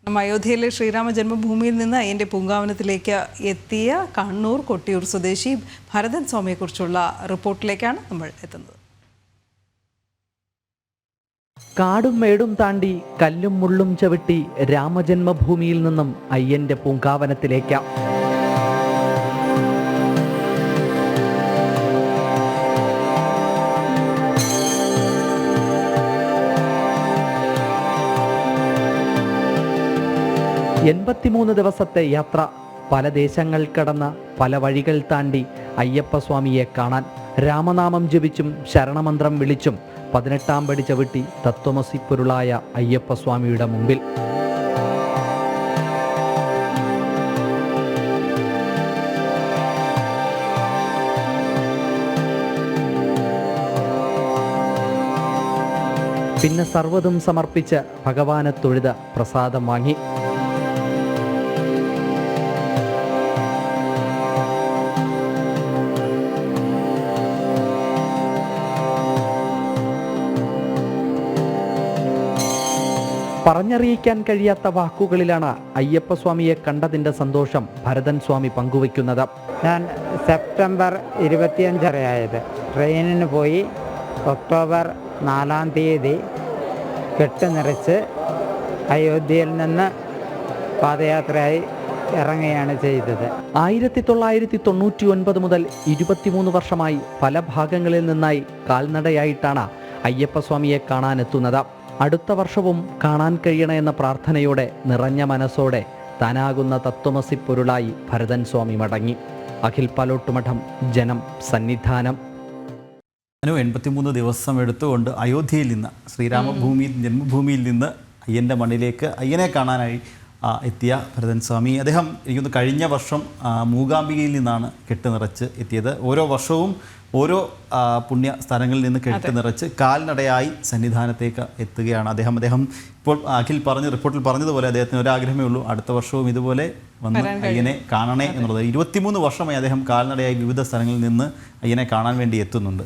അയോധ്യയിലെ ശ്രീരാമ ജന്മഭൂമിയിൽ നിന്ന് അയ്യൻ്റെ പൂങ്കാവനത്തിലേക്ക് എത്തിയ കണ്ണൂർ കൊട്ടിയൂർ സ്വദേശി ഭരതൻ സ്വാമിയെക്കുറിച്ചുള്ള റിപ്പോർട്ടിലേക്കാണ് നമ്മൾ എത്തുന്നത്. കാടും മേടും താണ്ടി കല്ലും മുള്ളും ചവിട്ടി രാമജന്മഭൂമിയിൽ നിന്നും അയ്യൻ്റെ പൂങ്കാവനത്തിലേക്ക്. എൺപത്തിമൂന്ന് ദിവസത്തെ യാത്ര, പല ദേശങ്ങൾ കടന്ന് പല വഴികൾ താണ്ടി അയ്യപ്പസ്വാമിയെ കാണാൻ. രാമനാമം ജപിച്ചും ശരണമന്ത്രം വിളിച്ചും 18-ാം പടി ചവിട്ടി തത്വമസി പൊരുളായ അയ്യപ്പസ്വാമിയുടെ മുമ്പിൽ. പിന്നെ സർവ്വതും സമർപ്പിച്ച് ഭഗവാനെ തൊഴുത് പ്രസാദം വാങ്ങി. പറഞ്ഞറിയിക്കാൻ കഴിയാത്ത വാക്കുകളിലാണ് അയ്യപ്പസ്വാമിയെ കണ്ടതിൻ്റെ സന്തോഷം ഭരതൻ സ്വാമി പങ്കുവയ്ക്കുന്നത്. ഞാൻ സെപ്റ്റംബർ 25 ട്രെയിനിന് പോയി. ഒക്ടോബർ 4-ാം തീയതി കെട്ട് നിറച്ച് അയോധ്യയിൽ നിന്ന് പാദയാത്രയായി ഇറങ്ങുകയാണ് ചെയ്തത്. 1999 മുതൽ 23 വർഷമായി പല ഭാഗങ്ങളിൽ നിന്നായി കാൽനടയായിട്ടാണ് അയ്യപ്പസ്വാമിയെ കാണാനെത്തുന്നത്. അടുത്ത വർഷവും കാണാൻ കഴിയണമെന്ന പ്രാർത്ഥനയോടെ നിറഞ്ഞ മനസ്സോടെ താനാകുന്ന തത്വമസി പൊരുളായി ഭരതൻ സ്വാമി മടങ്ങി. അഖിൽ പാലോട്ടുമഠം, ജനം, സന്നിധാനം. 83 ദിവസം എടുത്തുകൊണ്ട് അയോധ്യയിൽ നിന്ന് ജന്മഭൂമിയിൽ നിന്ന് അയ്യൻ്റെ മണ്ണിലേക്ക് അയ്യനെ കാണാനായി എത്തിയ ഭരതൻ സ്വാമി. അദ്ദേഹം എനിക്കൊന്ന് കഴിഞ്ഞ വർഷം മൂകാംബികയിൽ നിന്നാണ് കെട്ട് നിറച്ച് എത്തിയത്. ഓരോ വർഷവും ഓരോ പുണ്യ സ്ഥലങ്ങളിൽ നിന്ന് കെട്ട് നിറച്ച് കാൽനടയായി സന്നിധാനത്തേക്ക് എത്തുകയാണ് അദ്ദേഹം. ഇപ്പോൾ അഖിൽ റിപ്പോർട്ടിൽ പറഞ്ഞതുപോലെ അദ്ദേഹത്തിന് ഒരാഗ്രഹമേ ഉള്ളൂ, അടുത്ത വർഷവും ഇതുപോലെ വന്ന് അയ്യനെ കാണണേ എന്നുള്ളത്. 23 വർഷമായി അദ്ദേഹം കാൽനടയായി വിവിധ സ്ഥലങ്ങളിൽ നിന്ന് അയ്യനെ കാണാൻ വേണ്ടി എത്തുന്നുണ്ട്.